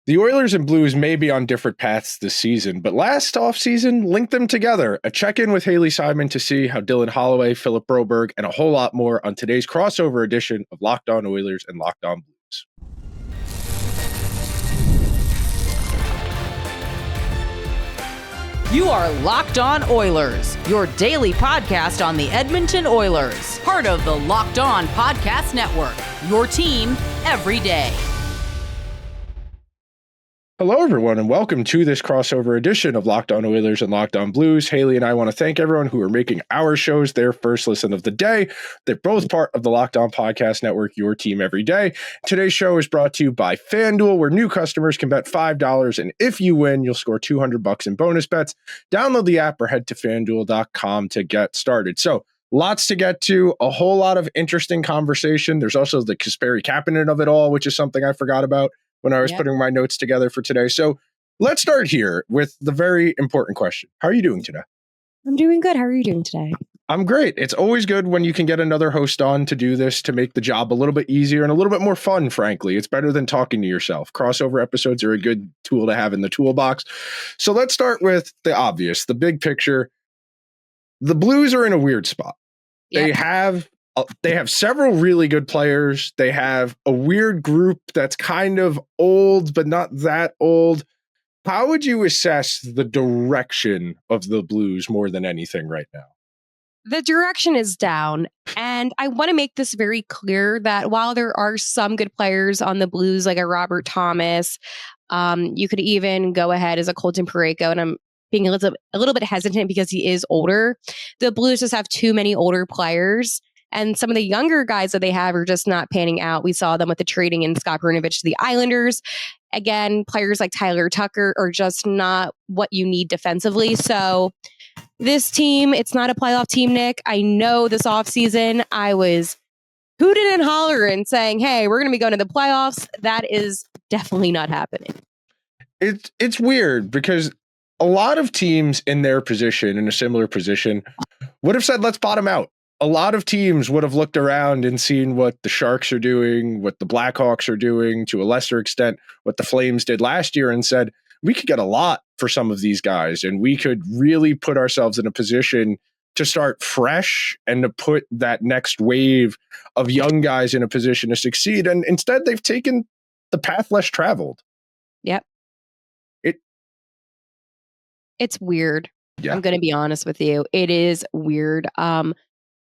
The Oilers and Blues may be on different paths this season, but last offseason linked them together. A check-in with Haley Simon to see how Dylan Holloway, Philp Broberg, and a whole lot more on today's crossover edition of Locked On Oilers and Locked On Blues. You are Locked On Oilers, your daily podcast on the Edmonton Oilers, part of the Locked On Podcast Network, your team every day. Hello, everyone, and welcome to this crossover edition of Locked On Oilers and Locked On Blues. Haley and I want to thank everyone who are making our shows their first listen of the day. They're both part of the Locked On Podcast Network, your team every day. Today's show is brought to you by FanDuel, where new customers can bet $5, and if you win, you'll score $200 in bonus bets. Download the app or head to FanDuel.com to get started. So, lots to get to, a whole lot of interesting conversation. There's also the Kasperi Kapanen of it all, which is something I forgot about when I was putting my notes together for today. So let's start here with the very important question. How are you doing today? I'm doing good. How are you doing today? I'm great. It's always good when you can get another host on to do this, to make the job a little bit easier and a little bit more fun, frankly. It's better than talking to yourself. Crossover episodes are a good tool to have in the toolbox. So let's start with the obvious, the big picture. The Blues are in a weird spot. Yep. They have several really good players. They have a weird group that's kind of old, but not that old. How would you assess the direction of the Blues more than anything right now? The direction is down. And I want to make this very clear that while there are some good players on the Blues, like a Robert Thomas, you could even go ahead as a Colton Parayko, and I'm being a little bit hesitant because he is older. The Blues just have too many older players. And some of the younger guys that they have are just not panning out. We saw them with the trading in Scott Perunovich to the Islanders. Again, players like Tyler Tucker are just not what you need defensively. So this team, it's not a playoff team, Nick. I know this offseason I was hooting and hollering saying, hey, we're going to be going to the playoffs. That is definitely not happening. It's weird because a lot of teams in their position, in a similar position, would have said, let's bottom out. A lot of teams would have looked around and seen what the Sharks are doing, what the Blackhawks are doing, to a lesser extent, what the Flames did last year, and said, we could get a lot for some of these guys, and we could really put ourselves in a position to start fresh and to put that next wave of young guys in a position to succeed. And instead, they've taken the path less traveled. Yep. It's weird. Yeah. I'm going to be honest with you. It is weird.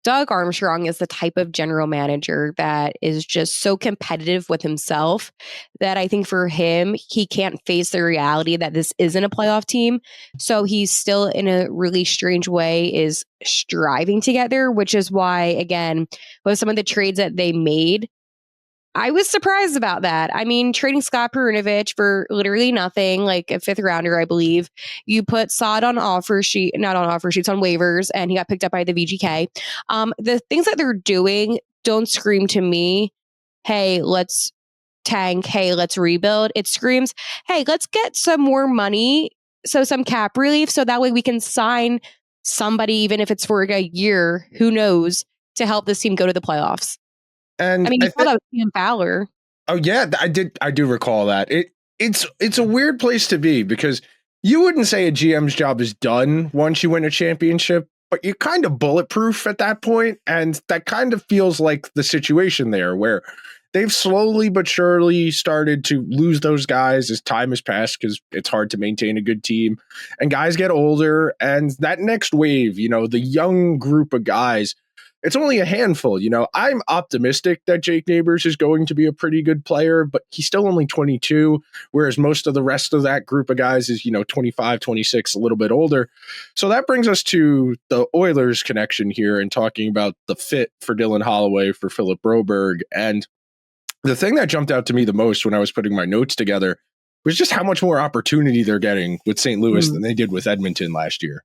Doug Armstrong is the type of general manager that is just so competitive with himself that I think for him, he can't face the reality that this isn't a playoff team. So he's still, in a really strange way, is striving to get there, which is why, again, with some of the trades that they made, I was surprised about that. I mean, trading Scott Perunovich for literally nothing, like a fifth rounder, I believe. You put Saad on not on offer sheets, on waivers, and he got picked up by the VGK. The things that they're doing don't scream to me, hey, let's tank, hey, let's rebuild. It screams, hey, let's get some more money, so some cap relief, so that way we can sign somebody, even if it's for a year, who knows, to help this team go to the playoffs. And I mean, you saw that with Sam Fowler. Oh yeah, I do recall that. It's a weird place to be because you wouldn't say a GM's job is done once you win a championship, but you're kind of bulletproof at that point, and that kind of feels like the situation there, where they've slowly but surely started to lose those guys as time has passed because it's hard to maintain a good team, and guys get older, and that next wave, the young group of guys, it's only a handful. I'm optimistic that Jake Neighbors is going to be a pretty good player, but he's still only 22, whereas most of the rest of that group of guys is, 25, 26, a little bit older. So that brings us to the Oilers connection here and talking about the fit for Dylan Holloway, for Philp Broberg. And the thing that jumped out to me the most when I was putting my notes together was just how much more opportunity they're getting with St. Louis than they did with Edmonton last year.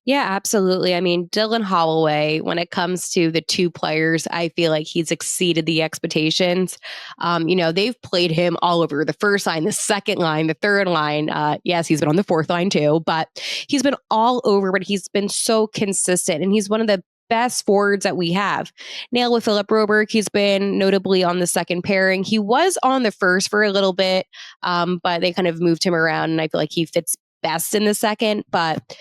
Yeah, absolutely. I mean, Dylan Holloway, when it comes to the two players, I feel like he's exceeded the expectations. They've played him all over the first line, the second line, the third line. Yes, he's been on the fourth line too, but he's been all over, but he's been so consistent. And he's one of the best forwards that we have. Now with Philip Broberg, he's been notably on the second pairing. He was on the first for a little bit, but they kind of moved him around, and I feel like he fits best in the second. But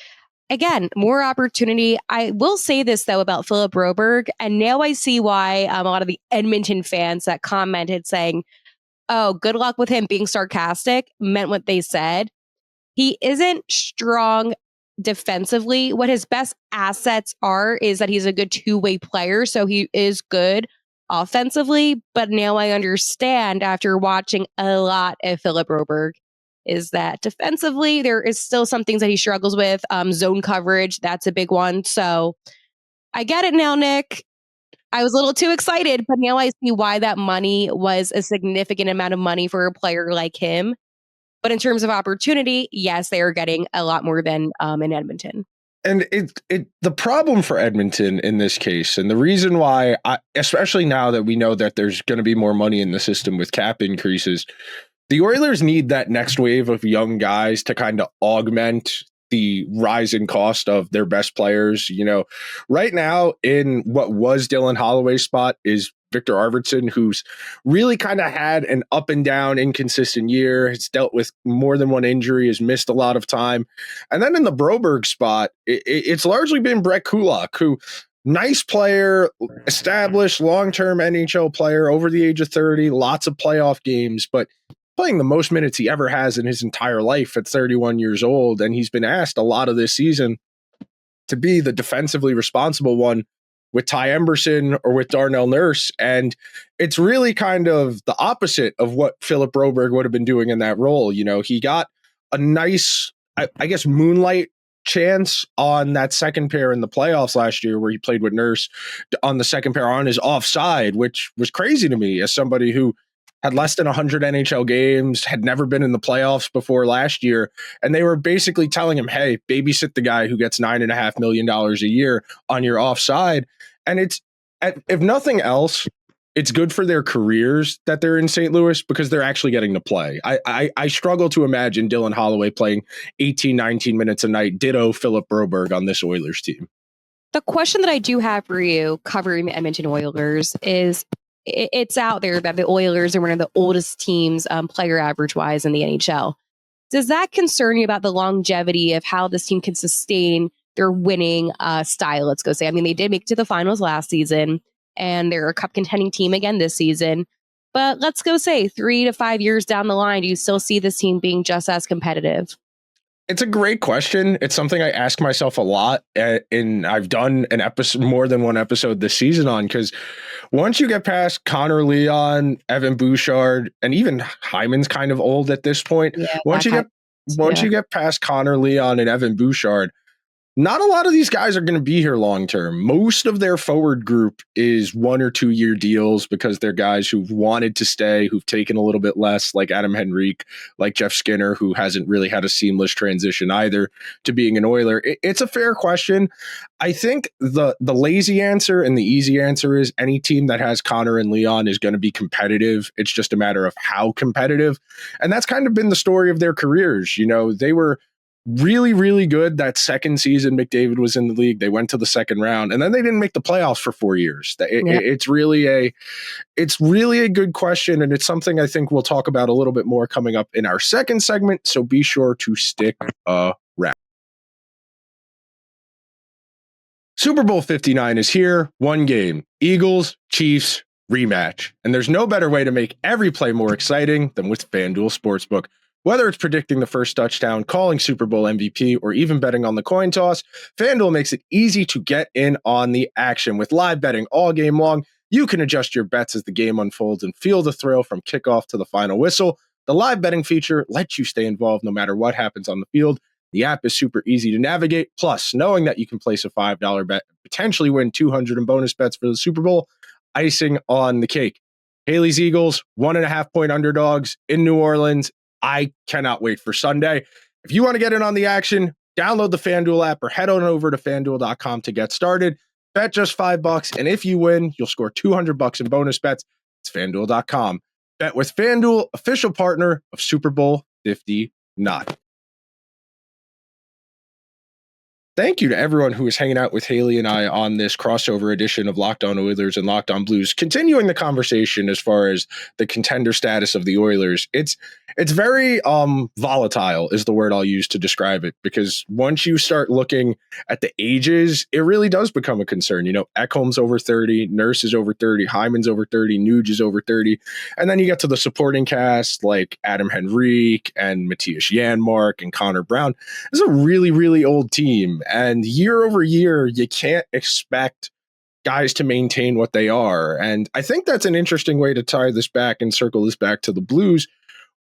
again, more opportunity. I will say this, though, about Philip Broberg, and now I see why a lot of the Edmonton fans that commented saying, oh, good luck with him being sarcastic, meant what they said. He isn't strong defensively. What his best assets are is that he's a good two-way player, so he is good offensively. But now I understand, after watching a lot of Philip Broberg, is that defensively there is still some things that he struggles with. Zone coverage, that's a big one. So I get it now, Nick. I was a little too excited, but now I see why that money was a significant amount of money for a player like him. But in terms of opportunity, yes, they are getting a lot more than in Edmonton. And the problem for Edmonton in this case, and the reason why, especially now that we know that there's going to be more money in the system with cap increases, the Oilers need that next wave of young guys to kind of augment the rising cost of their best players. You know, right now in what was Dylan Holloway's spot is Victor Arvidsson, who's really kind of had an up and down, inconsistent year, has dealt with more than one injury, has missed a lot of time. And then in the Broberg spot, it's largely been Brett Kulak, who, nice player, established long-term NHL player, over the age of 30, lots of playoff games, but playing the most minutes he ever has in his entire life at 31 years old. And he's been asked a lot of this season to be the defensively responsible one with Ty Emberson or with Darnell Nurse. And it's really kind of the opposite of what Philip Broberg would have been doing in that role. You know, he got a nice, I guess, moonlight chance on that second pair in the playoffs last year, where he played with Nurse on the second pair on his offside, which was crazy to me as somebody who had less than 100 NHL games, had never been in the playoffs before last year. And they were basically telling him, hey, babysit the guy who gets $9.5 million a year on your offside. And it's, if nothing else, it's good for their careers that they're in St. Louis, because they're actually getting to play. I struggle to imagine Dylan Holloway playing 18, 19 minutes a night, ditto Philip Broberg on this Oilers team. The question that I do have for you covering the Edmonton Oilers is, it's out there that the Oilers are one of the oldest teams, player average wise, in the NHL. Does that concern you about the longevity of how this team can sustain their winning style? Let's go say. I mean, they did make it to the finals last season, and they're a cup contending team again this season. But let's go say 3 to 5 years down the line, do you still see this team being just as competitive? It's a great question. It's something I ask myself a lot, and I've done an episode, more than one episode this season on, because once you get past Connor Leon, Evan Bouchard, and even Hyman's kind of old at this point. Yeah, once you get past Connor Leon and Evan Bouchard, not a lot of these guys are going to be here long term. Most of their forward group is 1 or 2 year deals, because they're guys who've wanted to stay, who've taken a little bit less, like Adam Henrique, like Jeff Skinner, who hasn't really had a seamless transition either to being an Oiler. It's a fair question. I think the lazy answer and the easy answer is any team that has Connor and Leon is going to be competitive. It's just a matter of how competitive. And that's kind of been the story of their careers. You know, they were really, really good that second season McDavid was in the league. They went to the second round, and then they didn't make the playoffs for 4 years. It's really a good question, and it's something I think we'll talk about a little bit more coming up in our second segment, so be sure to stick around. Super Bowl 59 is here. One game, Eagles, Chiefs, rematch. And there's no better way to make every play more exciting than with FanDuel Sportsbook. Whether it's predicting the first touchdown, calling Super Bowl MVP, or even betting on the coin toss, FanDuel makes it easy to get in on the action. With live betting all game long, you can adjust your bets as the game unfolds and feel the thrill from kickoff to the final whistle. The live betting feature lets you stay involved no matter what happens on the field. The app is super easy to navigate. Plus, knowing that you can place a $5 bet, potentially win $200 in bonus bets for the Super Bowl, icing on the cake. Haley's Eagles, 1.5 point underdogs in New Orleans. I cannot wait for Sunday. If you want to get in on the action, download the FanDuel app or head on over to FanDuel.com to get started. Bet just $5, and if you win, you'll score $200 in bonus bets. It's FanDuel.com. Bet with FanDuel, official partner of Super Bowl 59. Thank you to everyone who is hanging out with Haley and I on this crossover edition of Locked On Oilers and Locked On Blues, continuing the conversation as far as the contender status of the Oilers. It's very volatile is the word I'll use to describe it, because once you start looking at the ages, it really does become a concern. Ekholm's over 30, Nurse is over 30, Hyman's over 30, Nuge is over 30. And then you get to the supporting cast like Adam Henrique and Matthias Janmark and Connor Brown. This is a really, really old team. And year over year, you can't expect guys to maintain what they are. And I think that's an interesting way to tie this back and circle this back to the Blues.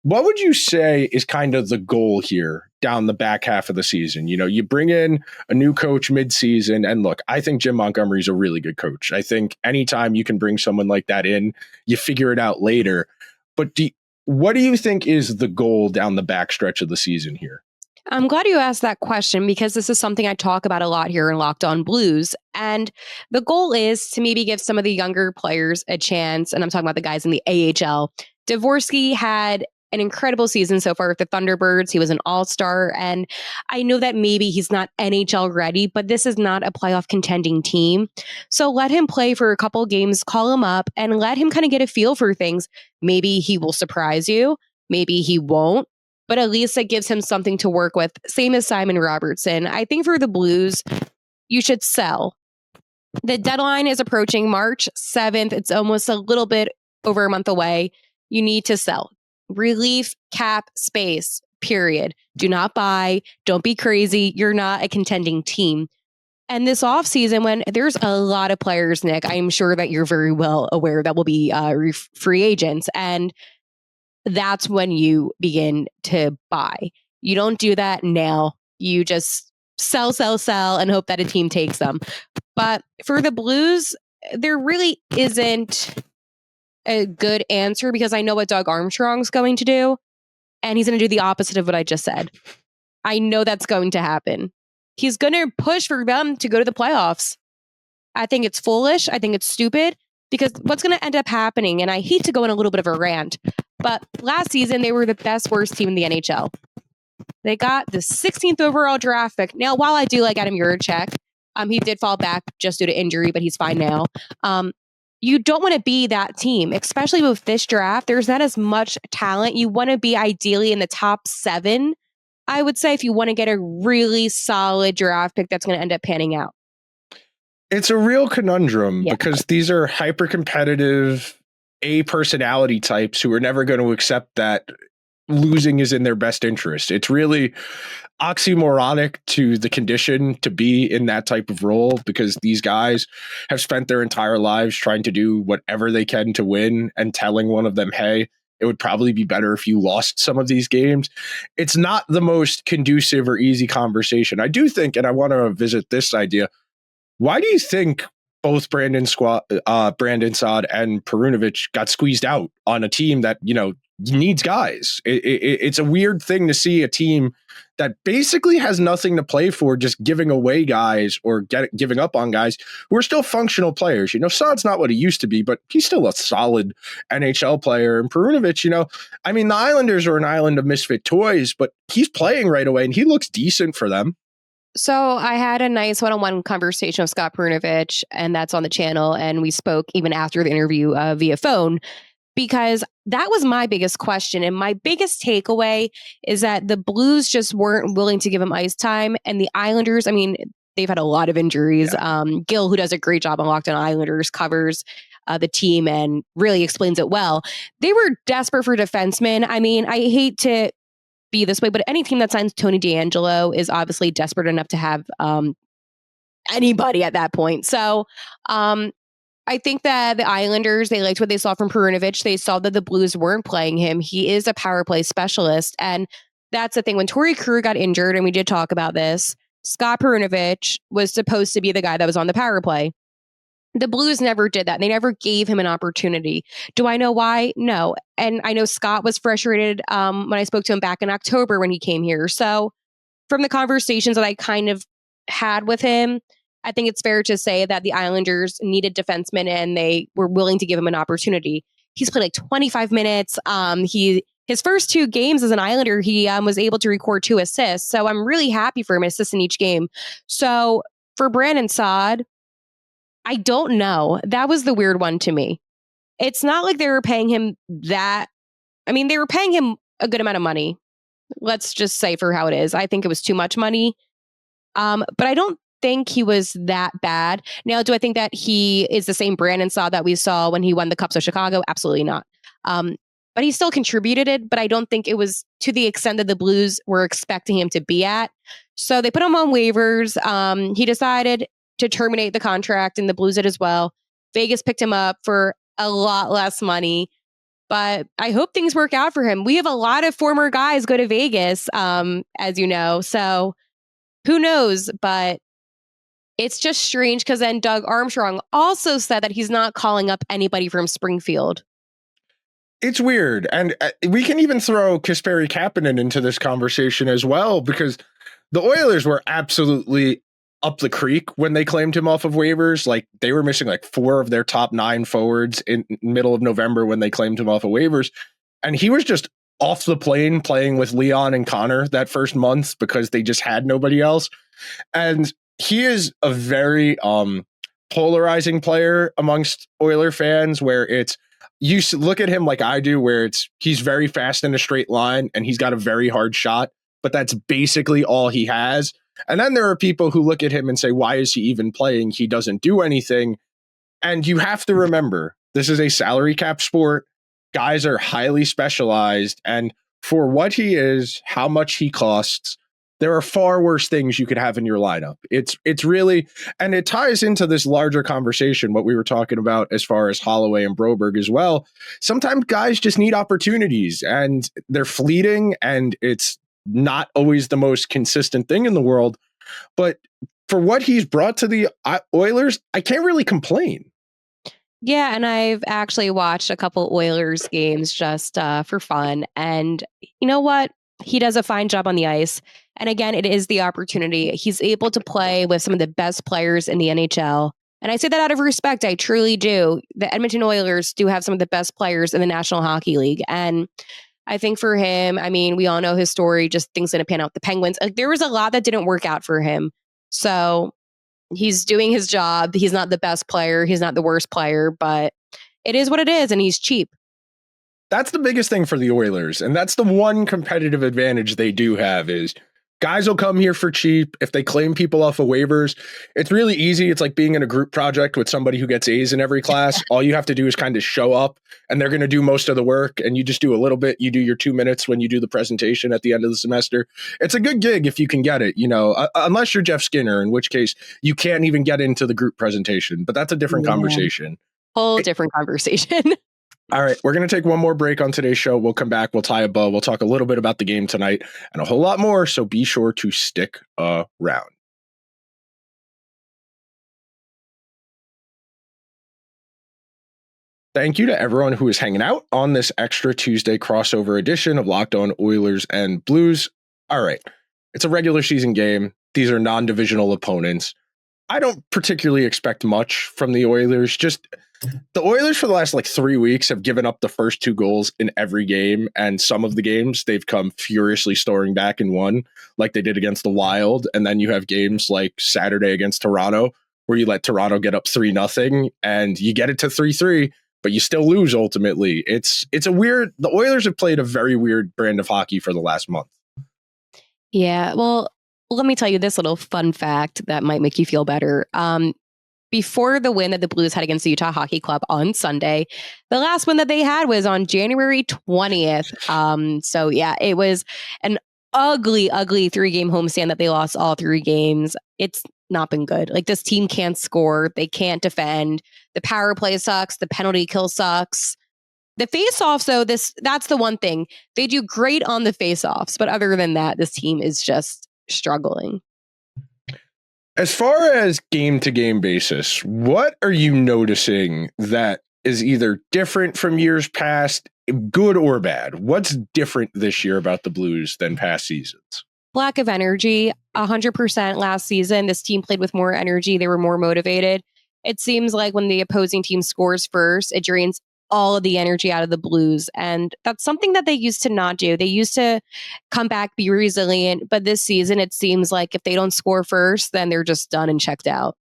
What would you say is kind of the goal here down the back half of the season? You bring in a new coach midseason, and look, I think Jim Montgomery's a really good coach. I think anytime you can bring someone like that in, you figure it out later. But what do you think is the goal down the back stretch of the season here? I'm glad you asked that question, because this is something I talk about a lot here in Locked On Blues. And the goal is to maybe give some of the younger players a chance. And I'm talking about the guys in the AHL. Dvorsky had an incredible season so far with the Thunderbirds. He was an all-star. And I know that maybe he's not NHL ready, but this is not a playoff contending team. So let him play for a couple games, call him up, and let him kind of get a feel for things. Maybe he will surprise you. Maybe he won't. But at least it gives him something to work with. Same as Simon Robertson. I think for the Blues, you should sell. The deadline is approaching March 7th. It's almost a little bit over a month away. You need to sell. Relief cap space, period. Do not buy. Don't be crazy. You're not a contending team. And this offseason, when there's a lot of players, Nick, I'm sure that you're very well aware that will be free agents. And that's when you begin to buy. You don't do that now. You just sell, and hope that a team takes them. But for the Blues, there really isn't a good answer, because I know what Doug Armstrong's going to do, and he's going to do the opposite of what I just said. I know that's going to happen. He's going to push for them to go to the playoffs. I think it's foolish. I think it's stupid, because what's going to end up happening, and I hate to go in a little bit of a rant, but last season they were the worst team in the NHL. They got the 16th overall draft pick. Now, while I do like Adam Juracek, he did fall back just due to injury, but he's fine now. You don't want to be that team, especially with this draft. There's not as much talent. You want to be ideally in the top 7, I would say, if you want to get a really solid draft pick that's going to end up panning out. It's a real conundrum, because these are hyper competitive personality types who are never going to accept that losing is in their best interest. It's really oxymoronic to the condition to be in that type of role, because these guys have spent their entire lives trying to do whatever they can to win, and telling one of them, hey, it would probably be better if you lost some of these games. It's not the most conducive or easy conversation. I do think, and I want to visit this idea, why do you think both Brandon Saad and Perunovich got squeezed out on a team that, needs guys? It's a weird thing to see a team that basically has nothing to play for, just giving away guys or giving up on guys who are still functional players. Saad's not what he used to be, but he's still a solid NHL player. And Perunovich, the Islanders are an island of misfit toys, but he's playing right away and he looks decent for them. So I had a nice one-on-one conversation with Scott Perunovich, and that's on the channel. And we spoke even after the interview via phone, because that was my biggest question. And my biggest takeaway is that the Blues just weren't willing to give him ice time. And the Islanders, they've had a lot of injuries. Yeah. Gil, who does a great job on Locked On Islanders, covers the team and really explains it well. They were desperate for defensemen. I hate to be this way, but any team that signs Tony DeAngelo is obviously desperate enough to have anybody at that point. So I think that the Islanders, they liked what they saw from Perunovich. They saw that the Blues weren't playing him. He is a power play specialist. And that's the thing. When Torrey Krug got injured, and we did talk about this, Scott Perunovich was supposed to be the guy that was on the power play. The Blues never did that. They never gave him an opportunity. Do I know why? No. And I know Scott was frustrated when I spoke to him back in October when he came here. So from the conversations that I kind of had with him, I think it's fair to say that the Islanders needed defensemen and they were willing to give him an opportunity. He's played like 25 minutes. He his first 2 games as an Islander, he was able to record 2 assists. So I'm really happy for him, assists in each game. So for Brandon Saad, I don't know. That was the weird one to me. It's not like they were paying him that. I mean, they were paying him a good amount of money. Let's just say for how it is. I think it was too much money. But I don't think he was that bad. Now, do I think that he is the same Brandon Saad that we saw when he won the Cups of Chicago? Absolutely not. But he still contributed it, but I don't think it was to the extent that the Blues were expecting him to be at. So they put him on waivers. He decided to terminate the contract, and the Blues did as well. Vegas picked him up for a lot less money, but I hope things work out for him. We have a lot of former guys go to Vegas, as you know, so who knows? But it's just strange because then Doug Armstrong also said that he's not calling up anybody from Springfield. It's weird. And we can even throw Kasperi Kapanen into this conversation as well, because the Oilers were absolutely up the creek when they claimed him off of waivers. Like, they were missing like 4 of their top 9 forwards in middle of November when they claimed him off of waivers. And he was just off the plane playing with Leon and Connor that first month because they just had nobody else. And he is a very polarizing player amongst Oiler fans, where it's, you look at him like I do, where he's very fast in a straight line and he's got a very hard shot, but that's basically all he has. And then there are people who look at him and say, why is he even playing? He doesn't do anything. And you have to remember, this is a salary cap sport. Guys are highly specialized. And for what he is, how much he costs, there are far worse things you could have in your lineup. It's really, and it ties into this larger conversation, what we were talking about as far as Holloway and Broberg as well. Sometimes guys just need opportunities, and they're fleeting, and it's not always the most consistent thing in the world. But for what he's brought to the Oilers, I can't really complain. Yeah, and I've actually watched a couple Oilers games just for fun. And you know what? He does a fine job on the ice. And again, it is the opportunity. He's able to play with some of the best players in the NHL. And I say that out of respect. I truly do. The Edmonton Oilers do have some of the best players in the National Hockey League. And I think for him, I mean, we all know his story, just things going to pan out with the Penguins. Like, there was a lot that didn't work out for him. So he's doing his job. He's not the best player. He's not the worst player, but it is what it is. And he's cheap. That's the biggest thing for the Oilers. And that's the one competitive advantage they do have, is guys will come here for cheap. If they claim people off of waivers, it's really easy. It's like being in a group project with somebody who gets A's in every class. All you have to do is kind of show up, and they're going to do most of the work, and you just do a little bit. You do your 2 minutes when you do the presentation at the end of the semester. It's a good gig if you can get it, unless you're Jeff Skinner, in which case you can't even get into the group presentation. But that's a different conversation. Whole different conversation. All right, we're going to take one more break on today's show. We'll come back. We'll tie a bow. We'll talk a little bit about the game tonight and a whole lot more, so be sure to stick around. Thank you to everyone who is hanging out on this extra Tuesday crossover edition of Locked On Oilers and Blues. All right, it's a regular season game. These are non-divisional opponents. I don't particularly expect much from the Oilers. Just the Oilers for the last 3 weeks have given up the first 2 goals in every game, and some of the games they've come furiously storming back and won, like they did against the Wild. And then you have games like Saturday against Toronto, where you let Toronto get up 3-0 and you get it to 3-3, but you still lose ultimately. It's a weird, the Oilers have played a very weird brand of hockey for the last month. Yeah, well, let me tell you this little fun fact that might make you feel better. Before the win that the Blues had against the Utah Hockey Club on Sunday, the last win that they had was on January 20th. So yeah, it was an ugly 3-game homestand that they lost all 3 games. It's not been good. Like, this team can't score. They can't defend. The power play sucks. The penalty kill sucks. The face-offs, though, that's the one thing. They do great on the face-offs, but other than that, this team is just struggling. As far as game-to-game basis, what are you noticing that is either different from years past, good or bad? What's different this year about the Blues than past seasons? Lack of energy. 100% last season, this team played with more energy. They were more motivated. It seems like when the opposing team scores first, it drains all of the energy out of the Blues. And that's something that they used to not do. They used to come back, be resilient. But this season, it seems like if they don't score first, then they're just done and checked out.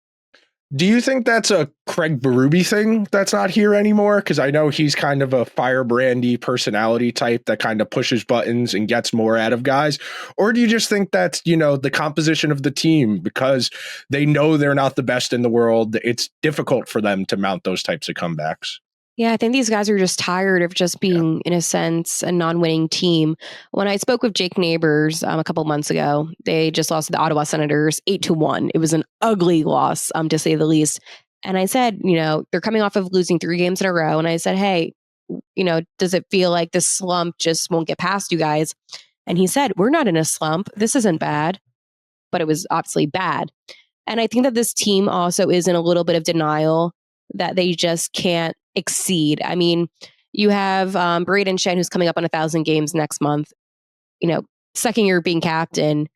Do you think that's a Craig Berube thing that's not here anymore? Because I know he's kind of a firebrandy personality type that kind of pushes buttons and gets more out of guys. Or do you just think that's, the composition of the team because they know they're not the best in the world? It's difficult for them to mount those types of comebacks. Yeah, I think these guys are just tired of just being, in a sense, a non-winning team. When I spoke with Jake Neighbors a couple months ago, they just lost to the Ottawa Senators 8-1. It was an ugly loss, to say the least. And I said, they're coming off of losing 3 games in a row. And I said, hey, does it feel like this slump just won't get past you guys? And he said, we're not in a slump. This isn't bad. But it was obviously bad. And I think that this team also is in a little bit of denial that they just can't exceed. I mean, you have Braden Shen, who's coming up on 1,000 games next month, second year being captain,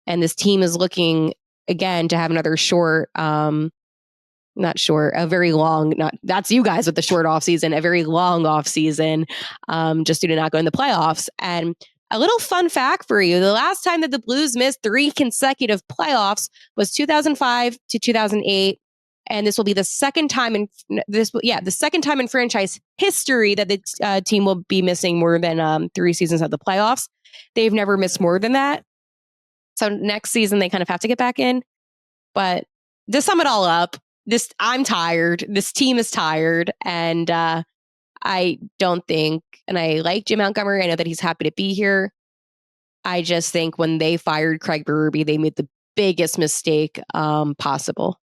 and this team is looking again to have another a very long, that's you guys with the short off season, a very long off season, just due to not going to the playoffs. And a little fun fact for you, the last time that the Blues missed 3 consecutive playoffs was 2005 to 2008. And this will be the second time in franchise history that the team will be missing more than 3 seasons of the playoffs. They've never missed more than that. So next season they kind of have to get back in. But to sum it all up, I'm tired. This team is tired, and I don't think. And I like Jim Montgomery. I know that he's happy to be here. I just think when they fired Craig Berube, they made the biggest mistake possible.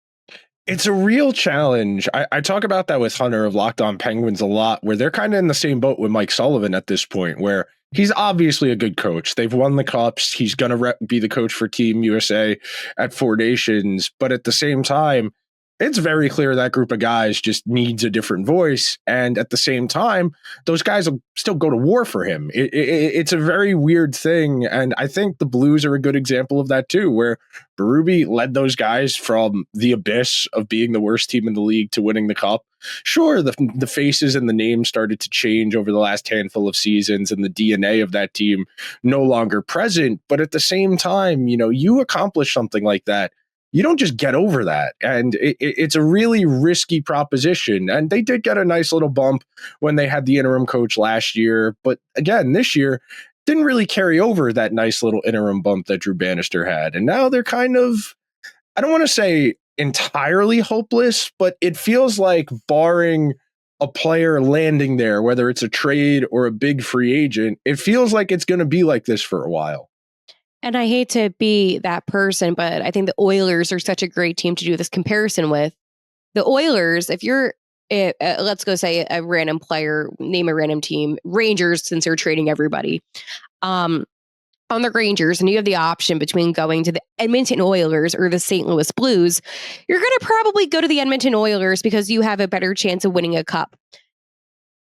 It's a real challenge. I talk about that with Hunter of Locked On Penguins a lot, where they're kind of in the same boat with Mike Sullivan at this point, where he's obviously a good coach. They've won the cups. He's going to be the coach for Team USA at 4 Nations. But at the same time, it's very clear that group of guys just needs a different voice. And at the same time, those guys will still go to war for him. It's a very weird thing. And I think the Blues are a good example of that too, where Berube led those guys from the abyss of being the worst team in the league to winning the cup. Sure, the faces and the names started to change over the last handful of seasons and the DNA of that team no longer present. But at the same time, you accomplish something like that, you don't just get over that. And it's a really risky proposition. And they did get a nice little bump when they had the interim coach last year. But again, this year didn't really carry over that nice little interim bump that Drew Bannister had. And now they're kind of, I don't want to say entirely hopeless, but it feels like barring a player landing there, whether it's a trade or a big free agent, it feels like it's going to be like this for a while. And I hate to be that person, but I think the Oilers are such a great team to do this comparison with. The Oilers, if you're, let's go say a random player, name a random team, Rangers, since they're trading everybody, on the Rangers, and you have the option between going to the Edmonton Oilers or the St. Louis Blues, you're going to probably go to the Edmonton Oilers because you have a better chance of winning a cup.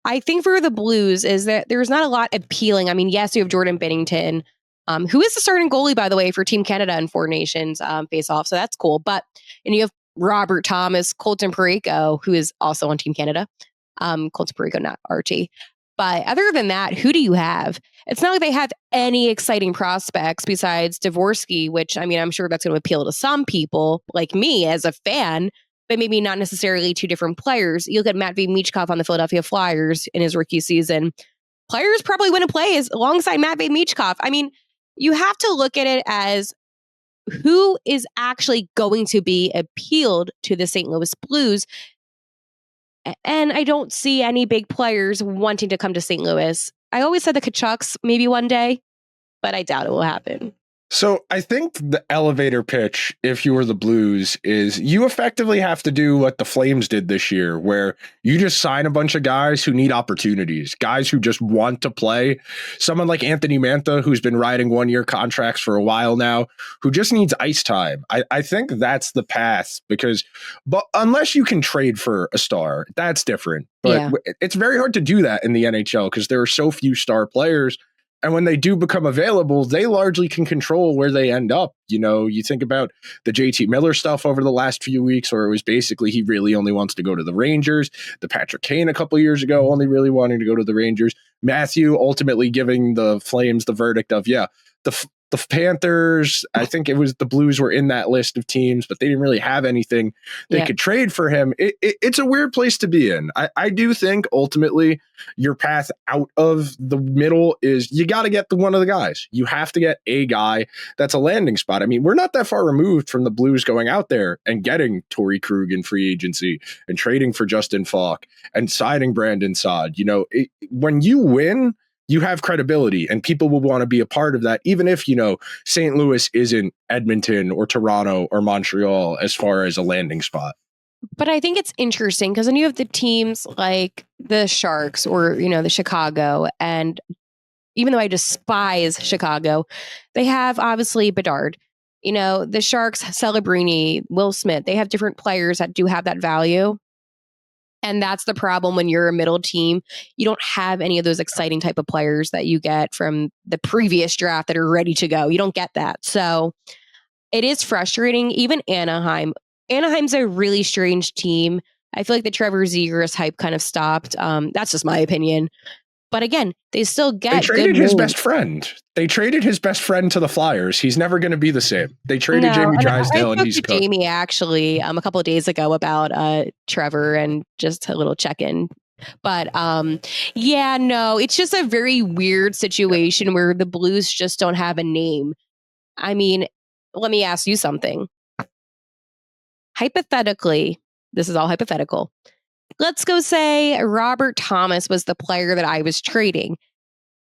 I think for the Blues is that there's not a lot appealing. I mean, yes, you have Jordan Binnington, who is the starting goalie, by the way, for Team Canada and 4 Nations face-off. So that's cool. And you have Robert Thomas, Colton Parayko, who is also on Team Canada. Colton Parayko, not Archie. But other than that, who do you have? It's not like they have any exciting prospects besides Dvorsky, which, I mean, I'm sure that's going to appeal to some people like me as a fan, but maybe not necessarily 2 different players. You look at Matvei Michkov on the Philadelphia Flyers in his rookie season. Players probably wouldn't play alongside Matvei Michkov. I mean, you have to look at it as who is actually going to be appealed to the St. Louis Blues. And I don't see any big players wanting to come to St. Louis. I always said the Kachucks maybe one day, but I doubt it will happen. So I think the elevator pitch, if you were the Blues, is you effectively have to do what the Flames did this year, where you just sign a bunch of guys who need opportunities, guys who just want to play. Someone like Anthony Mantha, who's been riding 1-year contracts for a while now, who just needs ice time. I think that's the path but unless you can trade for a star, that's different. But It's very hard to do that in the NHL because there are so few star players. And when they do become available, they largely can control where they end up. You think about the JT Miller stuff over the last few weeks, where it was basically he really only wants to go to the Rangers. The Patrick Kane a couple of years ago only really wanting to go to the Rangers. Matthew ultimately giving the Flames the verdict of, the Panthers, I think it was the Blues were in that list of teams, but they didn't really have anything they could trade for him. It's a weird place to be in. I do think ultimately your path out of the middle is you got to get one of the guys. You have to get a guy that's a landing spot. I mean, we're not that far removed from the Blues going out there and getting Torrey Krug in free agency and trading for Justin Falk and signing Brandon Saad. When you win, you have credibility and people will want to be a part of that, even if, St. Louis isn't Edmonton or Toronto or Montreal as far as a landing spot. But I think it's interesting because then you have the teams like the Sharks or, the Chicago. And even though I despise Chicago, they have obviously Bedard. The Sharks, Celebrini, Will Smith, they have different players that do have that value. And that's the problem when you're a middle team. You don't have any of those exciting type of players that you get from the previous draft that are ready to go. You don't get that. So it is frustrating. Even Anaheim. Anaheim's a really strange team. I feel like the Trevor Zegras hype kind of stopped. That's just my opinion. But again, they still get They traded his best friend. They traded his best friend to the Flyers. He's never going to be the same. They traded Jamie Drysdale and he's cooked. Jamie actually a couple of days ago about Trevor and just a little check-in. But it's just a very weird situation where the Blues just don't have a name. I mean, let me ask you something. Hypothetically, this is all hypothetical. Let's go say Robert Thomas was the player that I was trading.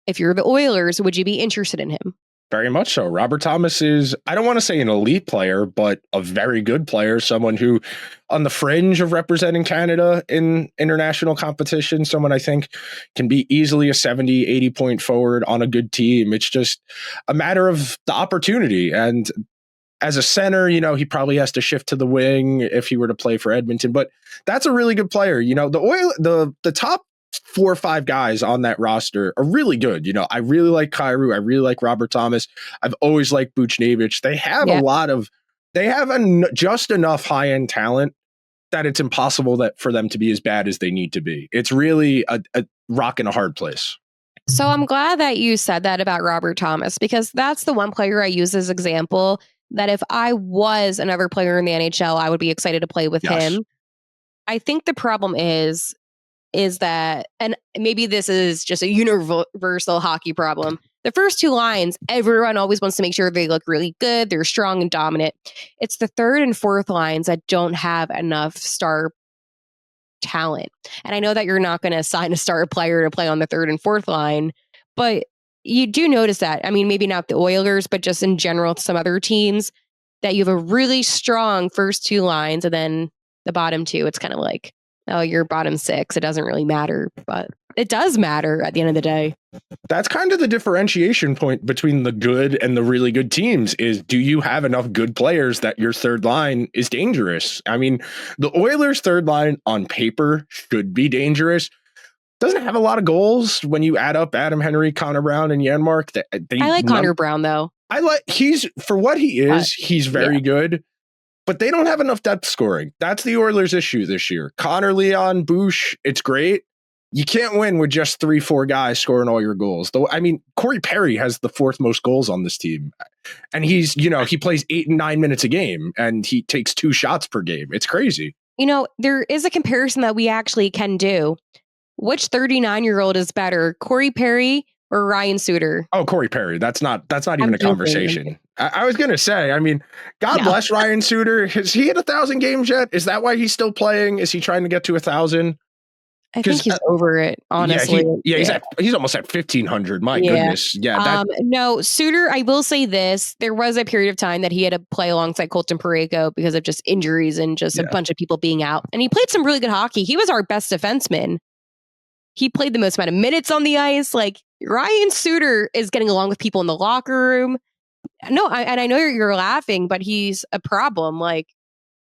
If you're the Oilers, would you be interested in him? Very much so. Robert Thomas is, I don't want to say an elite player, but a very good player, someone who on the fringe of representing Canada in international competition, someone I think can be easily a 70, 80 point forward on a good team. It's just a matter of the opportunity. And as a center, he probably has to shift to the wing if he were to play for Edmonton, but that's a really good player. The top 4 or 5 guys on that roster are really good. I really like Kyrou. I really like Robert Thomas. I've always liked Buchnevich. They have just enough high end talent that it's impossible for them to be as bad as they need to be. It's really a rock in a hard place. So I'm glad that you said that about Robert Thomas, because that's the one player I use as example that if I was another player in the NHL, I would be excited to play with him. I think the problem is that, and maybe this is just a universal hockey problem, the first 2 lines, everyone always wants to make sure they look really good, they're strong and dominant. It's the third and fourth lines that don't have enough star talent. And I know that you're not going to sign a star player to play on the third and fourth line, but you do notice that. I mean, maybe not the Oilers, but just in general, some other teams, that you have a really strong first 2 lines and then the bottom 2, it's kind of like, oh, you're bottom 6. It doesn't really matter, but it does matter at the end of the day. That's kind of the differentiation point between the good and the really good teams is, do you have enough good players that your third line is dangerous? I mean, the Oilers' third line on paper should be dangerous. Doesn't have a lot of goals when you add up Adam Henry, Connor Brown, and Janmark. I like Connor Brown, though. He's for what he is, he's very good, but they don't have enough depth scoring. That's the Oilers' issue this year. Connor, Leon, Bush, it's great. You can't win with just 3-4 guys scoring all your goals. Though, I mean, Corey Perry has the 4th most goals on this team. And he's, he plays 8 and 9 minutes a game and he takes 2 shots per game. It's crazy. There is a comparison that we actually can do. Which 39-year-old is better, Corey Perry or Ryan Suter? Oh, Corey Perry. That's not even a conversation. I was going to say, I mean, God bless Ryan Suter. Has he hit 1,000 games yet? Is that why he's still playing? Is he trying to get to 1,000? I think he's over it, honestly. He's almost at 1,500. My goodness. Yeah. No, Suter, I will say this. There was a period of time that he had to play alongside Colton Parayko because of just injuries and just a bunch of people being out. And he played some really good hockey. He was our best defenseman. He played the most amount of minutes on the ice. Like, Ryan Suter is getting along with people in the locker room. No, I know you're laughing, but he's a problem. Like,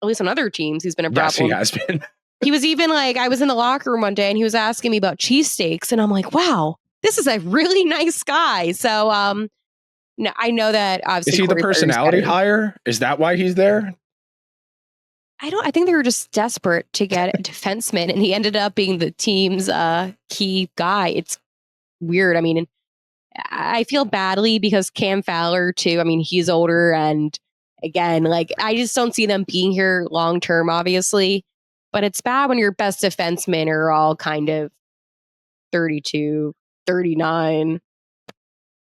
at least on other teams, he's been a problem. Yes, he has been. He was even like, I was in the locker room one day and he was asking me about cheesesteaks. And I'm like, wow, this is a really nice guy. So, no, I know that obviously. Is he the personality hire? Is that why he's there? I think they were just desperate to get a defenseman, and he ended up being the team's key guy. It's weird. I mean, I feel badly because Cam Fowler too. I mean, he's older, and again, like, I just don't see them being here long term, obviously. But it's bad when your best defensemen are all kind of 32, 39.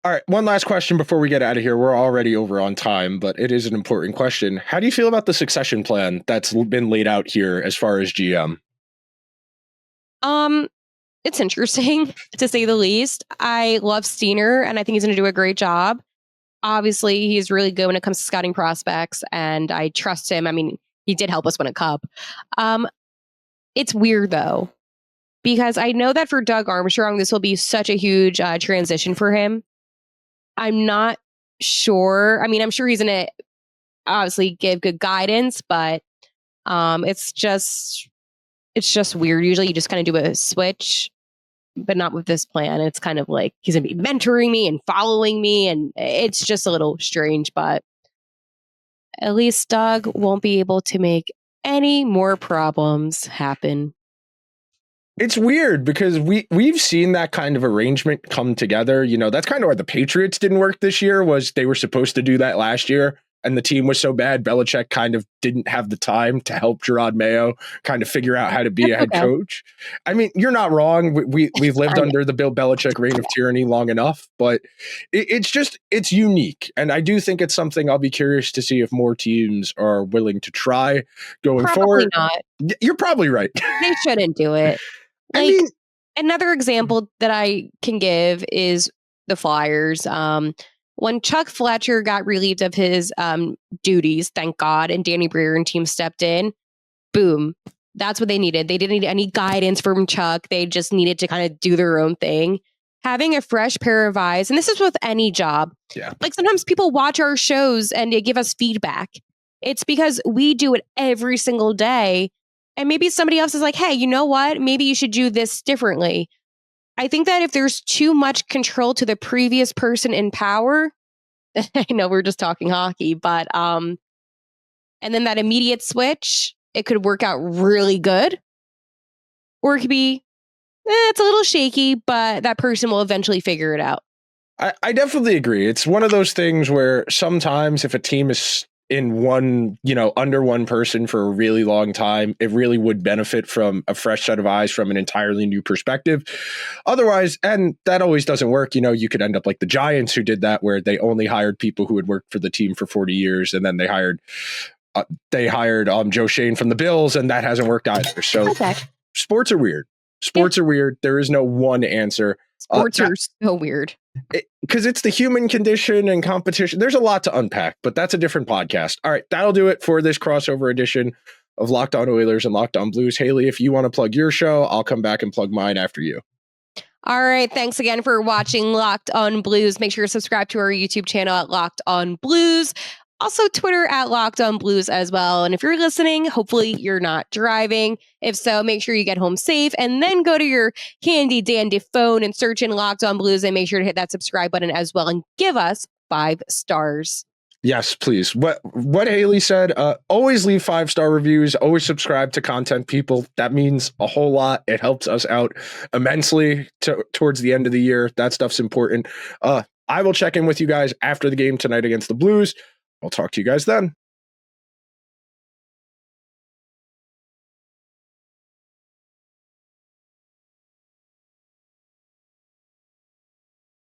All right, one last question before we get out of here. We're already over on time, but it is an important question. How do you feel about the succession plan that's been laid out here as far as GM? It's interesting, to say the least. I love Steiner, and I think he's going to do a great job. Obviously, he's really good when it comes to scouting prospects, and I trust him. I mean, he did help us win a cup. It's weird, though, because I know that for Doug Armstrong, this will be such a huge transition for him. I'm not sure. I mean, I'm sure he's going to obviously give good guidance, but it's just weird. Usually you just kind of do a switch, but not with this plan. It's kind of like he's going to be mentoring me and following me, and it's just a little strange, but at least Doug won't be able to make any more problems happen. It's weird because we've seen that kind of arrangement come together. You know, that's kind of why the Patriots didn't work this year, was they were supposed to do that last year, and the team was so bad, Belichick kind of didn't have the time to help Gerard Mayo kind of figure out how to be a head coach. I mean, you're not wrong. We've lived under the Bill Belichick reign of tyranny long enough, but it's unique. And I do think it's something I'll be curious to see if more teams are willing to try going forward. Not. You're probably right. They shouldn't do it. Like, I mean, another example that I can give is the Flyers. When Chuck Fletcher got relieved of his duties, thank God, and Danny Briere and team stepped in, boom. That's what they needed. They didn't need any guidance from Chuck. They just needed to kind of do their own thing. Having a fresh pair of eyes, and this is with any job. Yeah. Like, sometimes people watch our shows and they give us feedback. It's because we do it every single day. And maybe somebody else is like, hey, you know what? Maybe you should do this differently. I think that if there's too much control to the previous person in power, I know we're just talking hockey, but and then that immediate switch, it could work out really good. Or it could be, it's a little shaky, but that person will eventually figure it out. I definitely agree. It's one of those things where sometimes if a team is in one, under one person for a really long time, it really would benefit from a fresh set of eyes from an entirely new perspective. Otherwise, and that always doesn't work, you could end up like the Giants, who did that, where they only hired people who had worked for the team for 40 years. And then they hired Joe Shane from the Bills, and that hasn't worked either. So Sports are weird. Sports are weird. There is no one answer. Sports are so weird. Because it's the human condition and competition. There's a lot to unpack, but that's a different podcast. All right, that'll do it for this crossover edition of Locked On Oilers and Locked On Blues. Haley, if you want to plug your show, I'll come back and plug mine after you. All right, thanks again for watching Locked On Blues. Make sure to subscribe to our YouTube channel at Locked On Blues. Also, Twitter at Locked On Blues as well. And if you're listening, hopefully you're not driving. If so, make sure you get home safe and then go to your handy dandy phone and search in Locked On Blues and make sure to hit that subscribe button as well and give us 5 stars. Yes, please. What Haley said, always leave 5-star reviews, always subscribe to content, people. That means a whole lot. It helps us out immensely towards the end of the year. That stuff's important. I will check in with you guys after the game tonight against the Blues. I'll talk to you guys then.